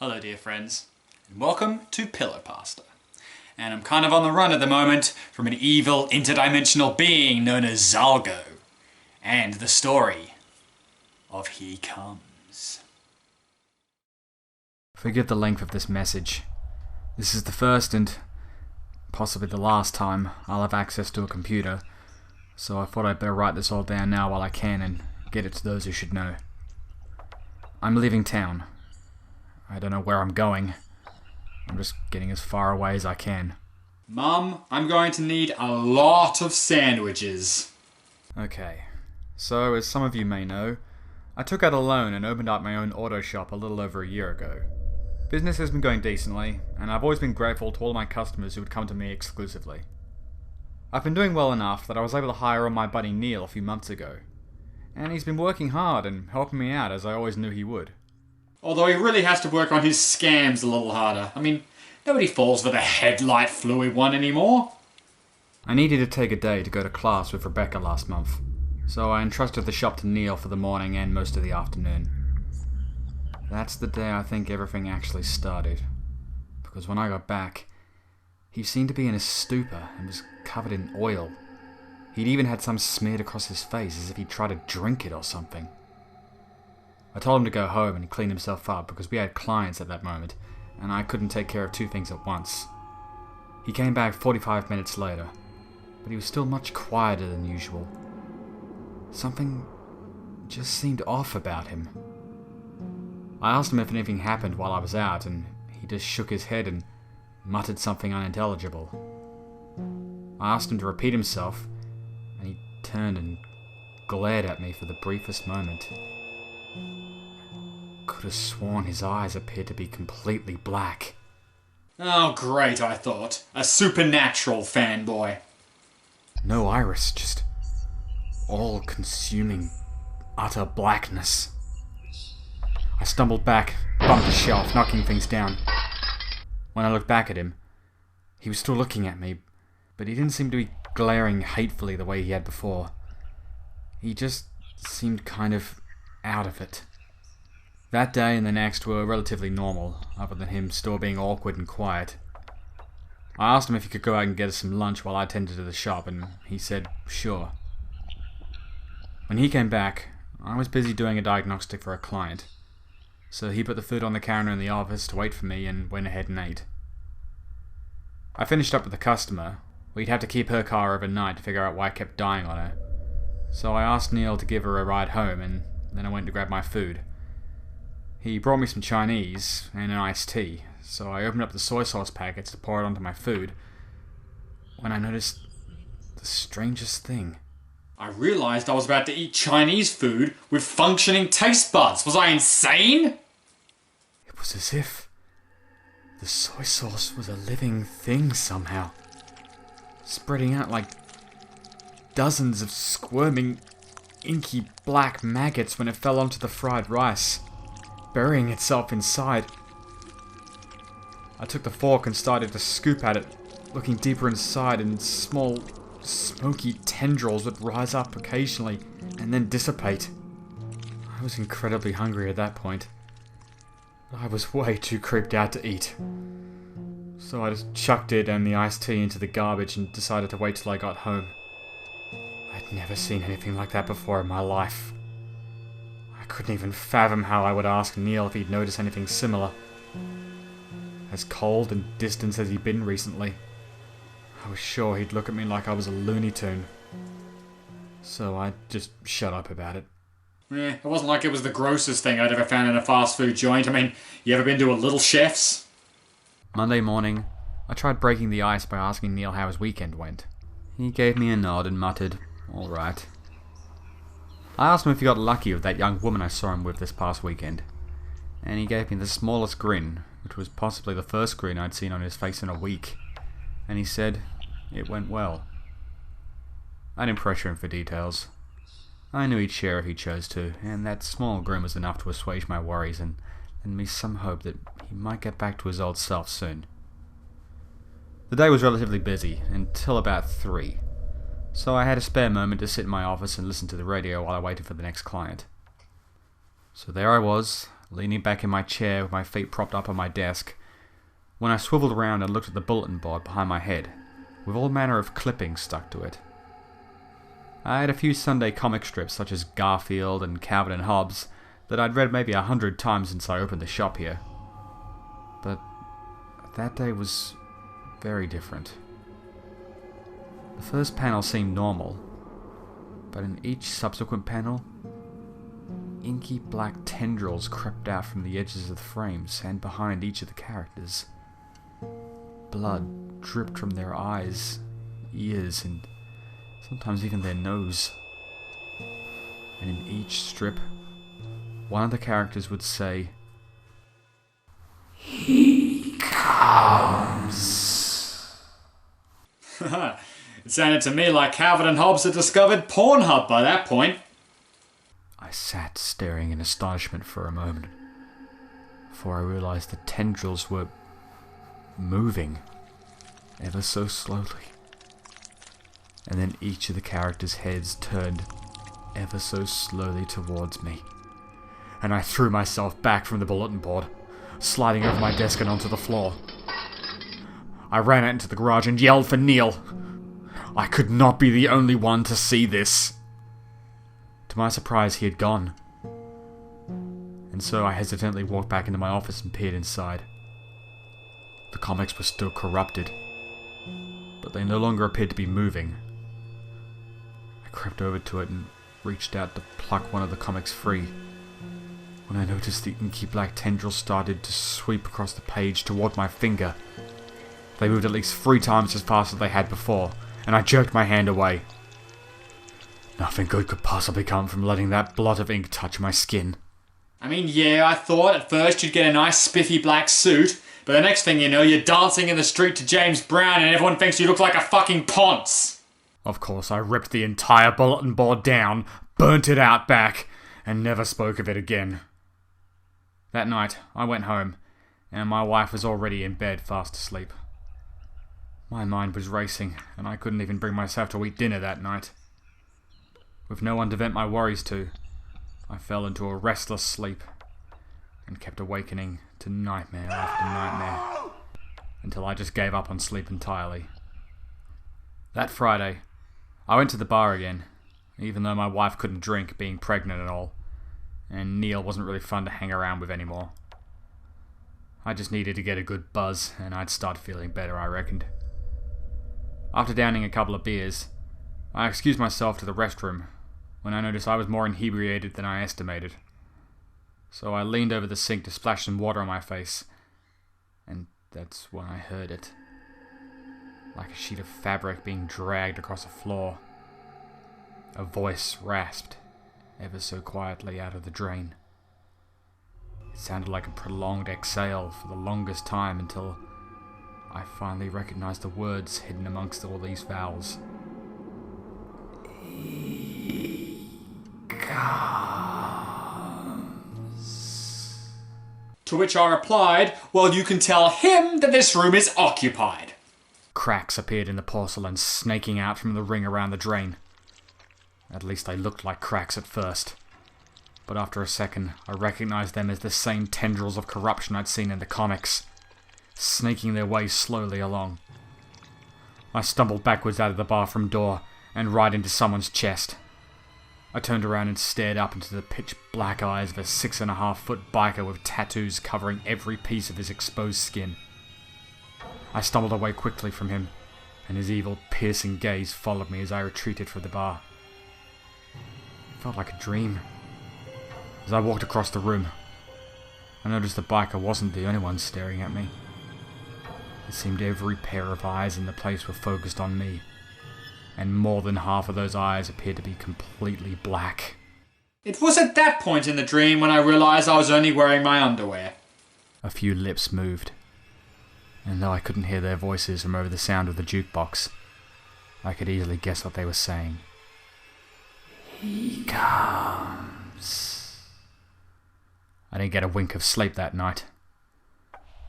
Hello dear friends, and welcome to Pillow Pasta. And I'm kind of on the run at the moment from an evil interdimensional being known as Zalgo. And the story of He Comes. Forgive the length of this message. This is the first and possibly the last time I'll have access to a computer, so I thought I'd better write this all down now while I can and get it to those who should know. I'm leaving town. I don't know where I'm going. I'm just getting as far away as I can. Mum, I'm going to need a lot of sandwiches. Okay, so as some of you may know, I took out a loan and opened up my own auto shop a little over a year ago. Business has been going decently, and I've always been grateful to all my customers who would come to me exclusively. I've been doing well enough that I was able to hire on my buddy Neil a few months ago. And he's been working hard and helping me out as I always knew he would. Although he really has to work on his scams a little harder. I mean, nobody falls for the headlight fluid one anymore. I needed to take a day to go to class with Rebecca last month, so I entrusted the shop to Neil for the morning and most of the afternoon. That's the day I think everything actually started, because when I got back, he seemed to be in a stupor and was covered in oil. He'd even had some smeared across his face as if he'd tried to drink it or something. I told him to go home and clean himself up because we had clients at that moment, and I couldn't take care of two things at once. He came back 45 minutes later, but he was still much quieter than usual. Something just seemed off about him. I asked him if anything happened while I was out, and he just shook his head and muttered something unintelligible. I asked him to repeat himself, and he turned and glared at me for the briefest moment. I could have sworn his eyes appeared to be completely black. Oh great, I thought. A supernatural fanboy. No iris, just all-consuming, utter blackness. I stumbled back, bumped the shelf, knocking things down. When I looked back at him, he was still looking at me, but he didn't seem to be glaring hatefully the way he had before. He just seemed kind of out of it. That day and the next were relatively normal, other than him still being awkward and quiet. I asked him if he could go out and get us some lunch while I tended to the shop, and he said, sure. When he came back, I was busy doing a diagnostic for a client, so he put the food on the counter in the office to wait for me and went ahead and ate. I finished up with the customer. We'd have to keep her car overnight to figure out why I kept dying on her. So I asked Neil to give her a ride home, and then I went to grab my food. He brought me some Chinese and an iced tea, so I opened up the soy sauce packets to pour it onto my food, when I noticed the strangest thing. I realized I was about to eat Chinese food with functioning taste buds. Was I insane? It was as if the soy sauce was a living thing somehow, spreading out like dozens of squirming, inky black maggots when it fell onto the fried rice, burying itself inside. I took the fork and started to scoop at it, looking deeper inside, and small, smoky tendrils would rise up occasionally and then dissipate. I was incredibly hungry at that point, but I was way too creeped out to eat. So I just chucked it and the iced tea into the garbage and decided to wait till I got home. I'd never seen anything like that before in my life. I couldn't even fathom how I would ask Neil if he'd noticed anything similar. As cold and distant as he'd been recently, I was sure he'd look at me like I was a Looney Tune. So I just shut up about it. It wasn't like it was the grossest thing I'd ever found in a fast food joint. I mean, you ever been to a Little Chef's? Monday morning, I tried breaking the ice by asking Neil how his weekend went. He gave me a nod and muttered, all right. I asked him if he got lucky with that young woman I saw him with this past weekend, and he gave me the smallest grin, which was possibly the first grin I'd seen on his face in a week, and he said it went well. I didn't pressure him for details. I knew he'd share if he chose to, and that small grin was enough to assuage my worries and lend me some hope that he might get back to his old self soon. The day was relatively busy, until about 3, so I had a spare moment to sit in my office and listen to the radio while I waited for the next client. So there I was, leaning back in my chair with my feet propped up on my desk, when I swiveled around and looked at the bulletin board behind my head, with all manner of clippings stuck to it. I had a few Sunday comic strips such as Garfield and Calvin and Hobbes that I'd read maybe 100 times since I opened the shop here. But that day was very different. The first panel seemed normal, but in each subsequent panel, inky black tendrils crept out from the edges of the frames and behind each of the characters. Blood dripped from their eyes, ears, and sometimes even their nose. And in each strip, one of the characters would say, "He comes." It sounded to me like Calvin and Hobbes had discovered Pornhub by that point. I sat staring in astonishment for a moment, before I realized the tendrils were moving, ever so slowly. And then each of the characters' heads turned ever so slowly towards me, and I threw myself back from the bulletin board, sliding over my desk and onto the floor. I ran out into the garage and yelled for Neil. I could not be the only one to see this. To my surprise, he had gone, and so I hesitantly walked back into my office and peered inside. The comics were still corrupted, but they no longer appeared to be moving. I crept over to it and reached out to pluck one of the comics free, when I noticed the inky black tendrils started to sweep across the page toward my finger. They moved at least 3 times as fast as they had before, and I jerked my hand away. Nothing good could possibly come from letting that blot of ink touch my skin. I mean, yeah, I thought at first you'd get a nice spiffy black suit, but the next thing you know, you're dancing in the street to James Brown and everyone thinks you look like a fucking ponce. Of course, I ripped the entire bulletin board down, burnt it out back, and never spoke of it again. That night, I went home, and my wife was already in bed fast asleep. My mind was racing, and I couldn't even bring myself to eat dinner that night. With no one to vent my worries to, I fell into a restless sleep, and kept awakening to nightmare after nightmare, until I just gave up on sleep entirely. That Friday, I went to the bar again, even though my wife couldn't drink, being pregnant and all, and Neil wasn't really fun to hang around with anymore. I just needed to get a good buzz, and I'd start feeling better, I reckoned. After downing a couple of beers, I excused myself to the restroom, when I noticed I was more inebriated than I estimated. So I leaned over the sink to splash some water on my face, and that's when I heard it. Like a sheet of fabric being dragged across a floor. A voice rasped, ever so quietly, out of the drain. It sounded like a prolonged exhale for the longest time until I finally recognized the words hidden amongst all these vowels. He comes. To which I replied, well, you can tell him that this room is occupied. Cracks appeared in the porcelain, snaking out from the ring around the drain. At least they looked like cracks at first. But after a second, I recognized them as the same tendrils of corruption I'd seen in the comics, snaking their way slowly along. I stumbled backwards out of the bathroom door and right into someone's chest. I turned around and stared up into the pitch-black eyes of a 6.5-foot biker with tattoos covering every piece of his exposed skin. I stumbled away quickly from him, and his evil, piercing gaze followed me as I retreated from the bar. It felt like a dream. As I walked across the room, I noticed the biker wasn't the only one staring at me. It seemed every pair of eyes in the place were focused on me, and more than half of those eyes appeared to be completely black. It was at that point in the dream when I realized I was only wearing my underwear. A few lips moved, and though I couldn't hear their voices from over the sound of the jukebox, I could easily guess what they were saying. He comes. I didn't get a wink of sleep that night.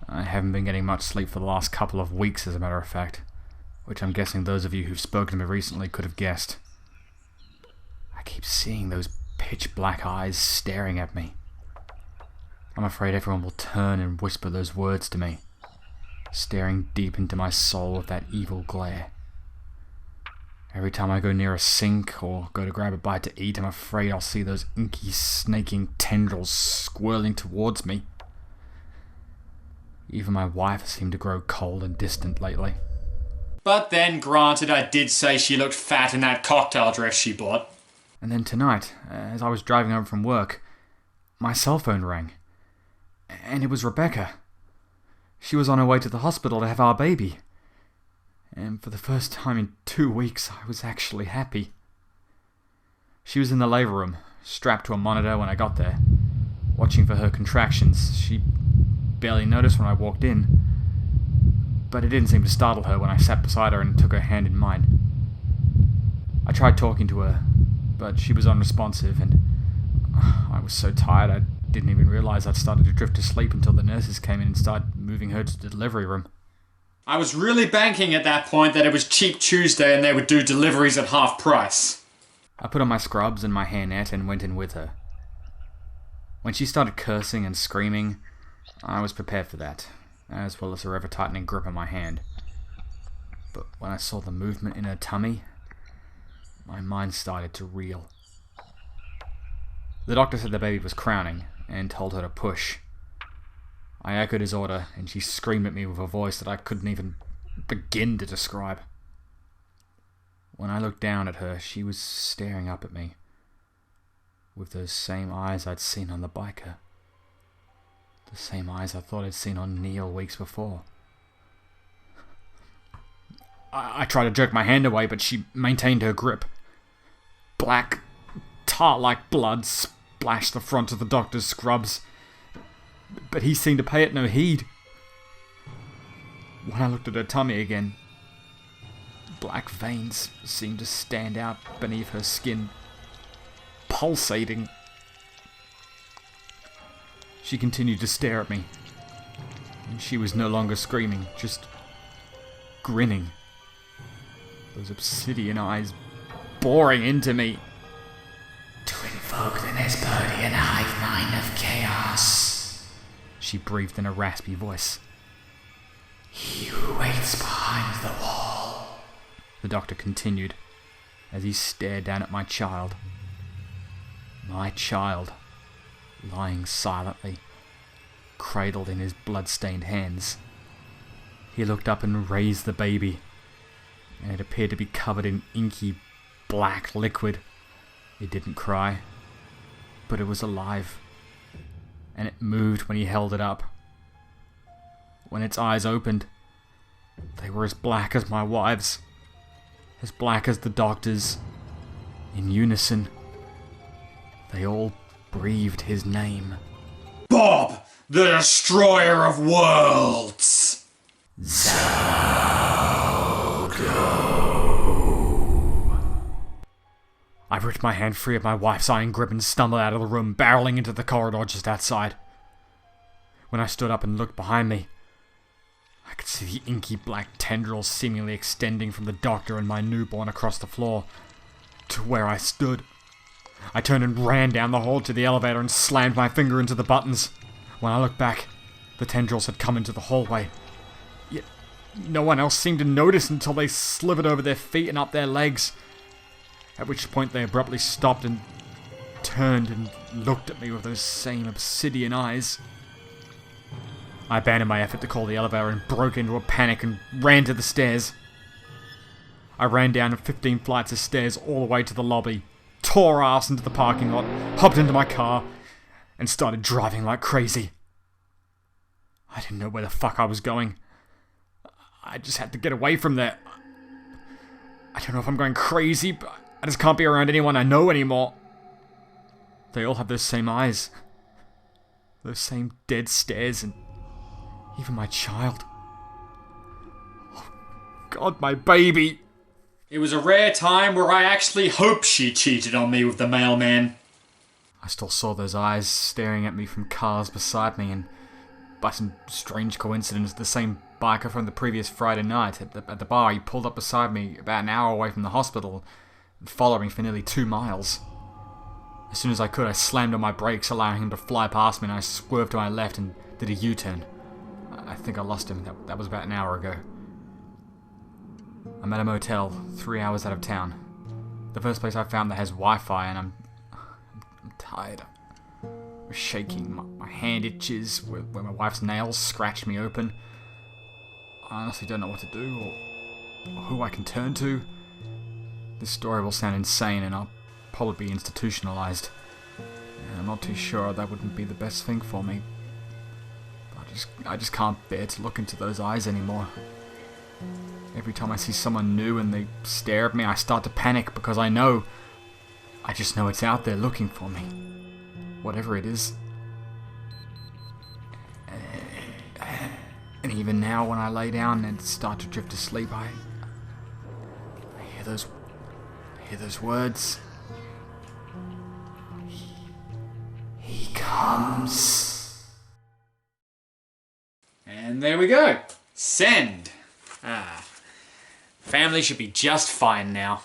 I haven't been getting much sleep for the last couple of weeks, as a matter of fact, which I'm guessing those of you who've spoken to me recently could have guessed. I keep seeing those pitch-black eyes staring at me. I'm afraid everyone will turn and whisper those words to me, staring deep into my soul with that evil glare. Every time I go near a sink or go to grab a bite to eat, I'm afraid I'll see those inky, snaking tendrils swirling towards me. Even my wife has seemed to grow cold and distant lately. But then, granted, I did say she looked fat in that cocktail dress she bought. And then tonight, as I was driving home from work, my cell phone rang. And it was Rebecca. She was on her way to the hospital to have our baby. And for the first time in 2 weeks, I was actually happy. She was in the labor room, strapped to a monitor when I got there, watching for her contractions. She barely noticed when I walked in, but it didn't seem to startle her when I sat beside her and took her hand in mine. I tried talking to her, but she was unresponsive, and I was so tired I didn't even realize I'd started to drift to sleep until the nurses came in and started moving her to the delivery room. I was really banking at that point that it was Cheap Tuesday and they would do deliveries at half price. I put on my scrubs and my hairnet and went in with her. When she started cursing and screaming, I was prepared for that, as well as her ever-tightening grip on my hand. But when I saw the movement in her tummy, my mind started to reel. The doctor said the baby was crowning and told her to push. I echoed his order, and she screamed at me with a voice that I couldn't even begin to describe. When I looked down at her, she was staring up at me, with those same eyes I'd seen on the biker. The same eyes I thought I'd seen on Neil weeks before. I tried to jerk my hand away, but she maintained her grip. Black, tar-like blood splashed the front of the doctor's scrubs, but he seemed to pay it no heed. When I looked at her tummy again, black veins seemed to stand out beneath her skin, pulsating. She continued to stare at me, and she was no longer screaming, just grinning. Those obsidian eyes boring into me. To invoke the Nesperdian hive mind of chaos, she breathed in a raspy voice. He who waits behind the wall, the doctor continued, as he stared down at my child. My child, lying silently, cradled in his blood-stained hands. He looked up and raised the baby, and it appeared to be covered in inky black liquid. It didn't cry, but it was alive, and it moved when he held it up. When its eyes opened, they were as black as my wife's, as black as the doctor's. In unison, they all breathed his name. Bob, the Destroyer of Worlds! I ripped my hand free of my wife's iron grip and stumbled out of the room, barreling into the corridor just outside. When I stood up and looked behind me, I could see the inky black tendrils seemingly extending from the doctor and my newborn across the floor to where I stood. I turned and ran down the hall to the elevator and slammed my finger into the buttons. When I looked back, the tendrils had come into the hallway. Yet no one else seemed to notice until they slithered over their feet and up their legs, at which point they abruptly stopped and turned and looked at me with those same obsidian eyes. I abandoned my effort to call the elevator and broke into a panic and ran to the stairs. I ran down 15 flights of stairs all the way to the lobby, tore ass into the parking lot, hopped into my car, and started driving like crazy. I didn't know where the fuck I was going. I just had to get away from there. I don't know if I'm going crazy, but I just can't be around anyone I know anymore. They all have those same eyes. Those same dead stares, and even my child. Oh, God, my baby! It was a rare time where I actually hoped she cheated on me with the mailman. I still saw those eyes staring at me from cars beside me, and by some strange coincidence, the same biker from the previous Friday night at the bar, he pulled up beside me about an hour away from the hospital and followed me for nearly 2 miles. As soon as I could, I slammed on my brakes, allowing him to fly past me, and I swerved to my left and did a U-turn. I think I lost him. That was about an hour ago. I'm at a motel, 3 hours out of town. The first place I found that has Wi-Fi, and I'm tired. I'm shaking. My hand itches where my wife's nails scratched me open. I honestly don't know what to do or who I can turn to. This story will sound insane, and I'll probably be institutionalized. And I'm not too sure that wouldn't be the best thing for me. I just can't bear to look into those eyes anymore. Every time I see someone new and they stare at me, I start to panic because I just know it's out there looking for me. Whatever it is. And even now when I lay down and start to drift to sleep, I hear those words. He comes. And there we go. Send. Family should be just fine now.